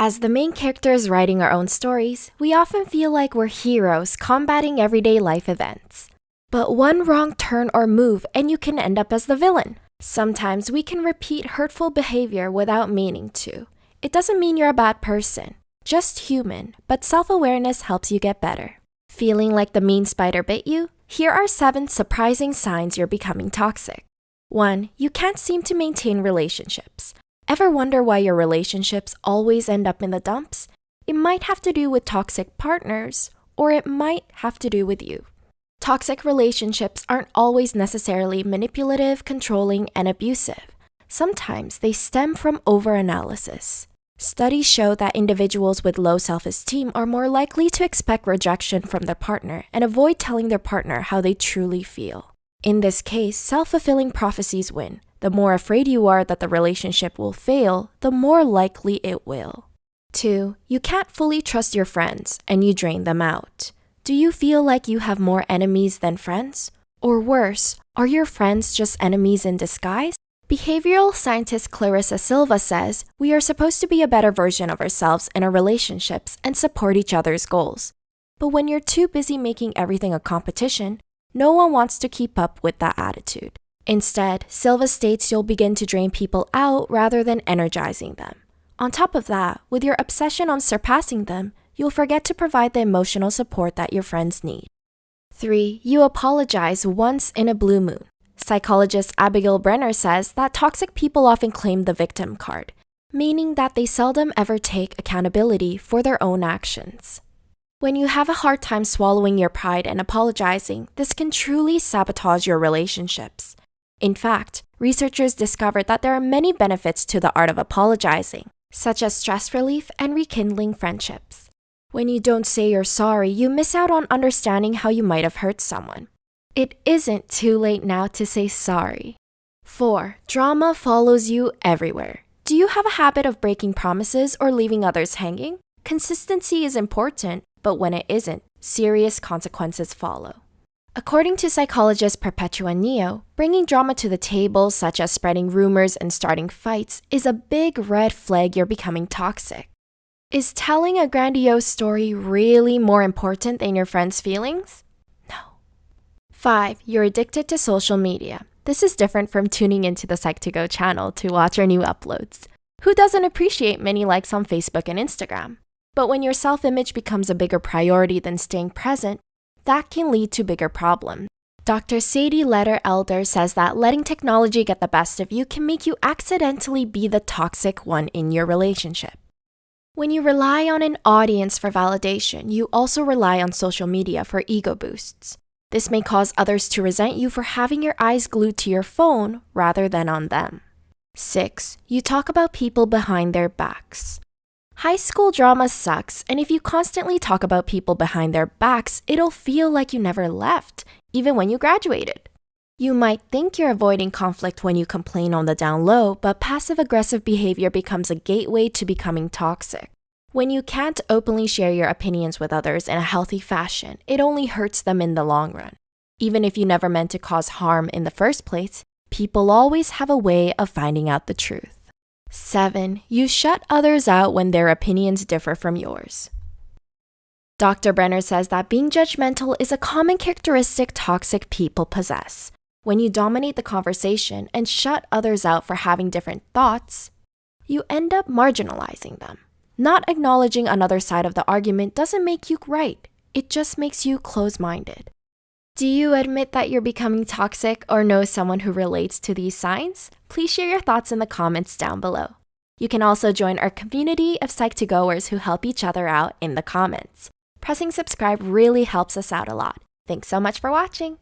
As the main characters writing our own stories, we often feel like we're heroes combating everyday life events. But one wrong turn or move and you can end up as the villain. Sometimes we can repeat hurtful behavior without meaning to. It doesn't mean you're a bad person, just human, but self-awareness helps you get better. Feeling like the mean spider bit you? Here are 7 surprising signs you're becoming toxic. 1. You can't seem to maintain relationships. Ever wonder why your relationships always end up in the dumps? It might have to do with toxic partners, or it might have to do with you. Toxic relationships aren't always necessarily manipulative, controlling, and abusive. Sometimes they stem from overanalysis. Studies show that individuals with low self-esteem are more likely to expect rejection from their partner and avoid telling their partner how they truly feel. In this case, self-fulfilling prophecies win. The more afraid you are that the relationship will fail, the more likely it will. 2. You can't fully trust your friends, and you drain them out. Do you feel like you have more enemies than friends? Or worse, are your friends just enemies in disguise? Behavioral scientist Clarissa Silva says, we are supposed to be a better version of ourselves in our relationships and support each other's goals. But when you're too busy making everything a competition, no one wants to keep up with that attitude. Instead, Silva states you'll begin to drain people out rather than energizing them. On top of that, with your obsession on surpassing them, you'll forget to provide the emotional support that your friends need. 3. You apologize once in a blue moon. Psychologist Abigail Brenner says that toxic people often claim the victim card, meaning that they seldom ever take accountability for their own actions. When you have a hard time swallowing your pride and apologizing, this can truly sabotage your relationships. In fact, researchers discovered that there are many benefits to the art of apologizing, such as stress relief and rekindling friendships. When you don't say you're sorry, you miss out on understanding how you might have hurt someone. It isn't too late now to say sorry. 4. Drama follows you everywhere. Do you have a habit of breaking promises or leaving others hanging? Consistency is important, but when it isn't, serious consequences follow. According to psychologist Perpetua Neo, bringing drama to the table, such as spreading rumors and starting fights, is a big red flag you're becoming toxic. Is telling a grandiose story really more important than your friend's feelings? No. 5. You're addicted to social media. This is different from tuning into the Psych2Go channel to watch our new uploads. Who doesn't appreciate many likes on Facebook and Instagram? But when your self-image becomes a bigger priority than staying present, that can lead to bigger problems. Dr. Sadie Letter-Elder says that letting technology get the best of you can make you accidentally be the toxic one in your relationship. When you rely on an audience for validation, you also rely on social media for ego boosts. This may cause others to resent you for having your eyes glued to your phone rather than on them. 6. You talk about people behind their backs. High school drama sucks, and if you constantly talk about people behind their backs, it'll feel like you never left, even when you graduated. You might think you're avoiding conflict when you complain on the down low, but passive-aggressive behavior becomes a gateway to becoming toxic. When you can't openly share your opinions with others in a healthy fashion, it only hurts them in the long run. Even if you never meant to cause harm in the first place, people always have a way of finding out the truth. 7. You shut others out when their opinions differ from yours. Dr. Brenner says that being judgmental is a common characteristic toxic people possess. When you dominate the conversation and shut others out for having different thoughts, you end up marginalizing them. Not acknowledging another side of the argument doesn't make you right. It just makes you close-minded. Do you admit that you're becoming toxic or know someone who relates to these signs? Please share your thoughts in the comments down below. You can also join our community of Psych2Goers who help each other out in the comments. Pressing subscribe really helps us out a lot. Thanks so much for watching.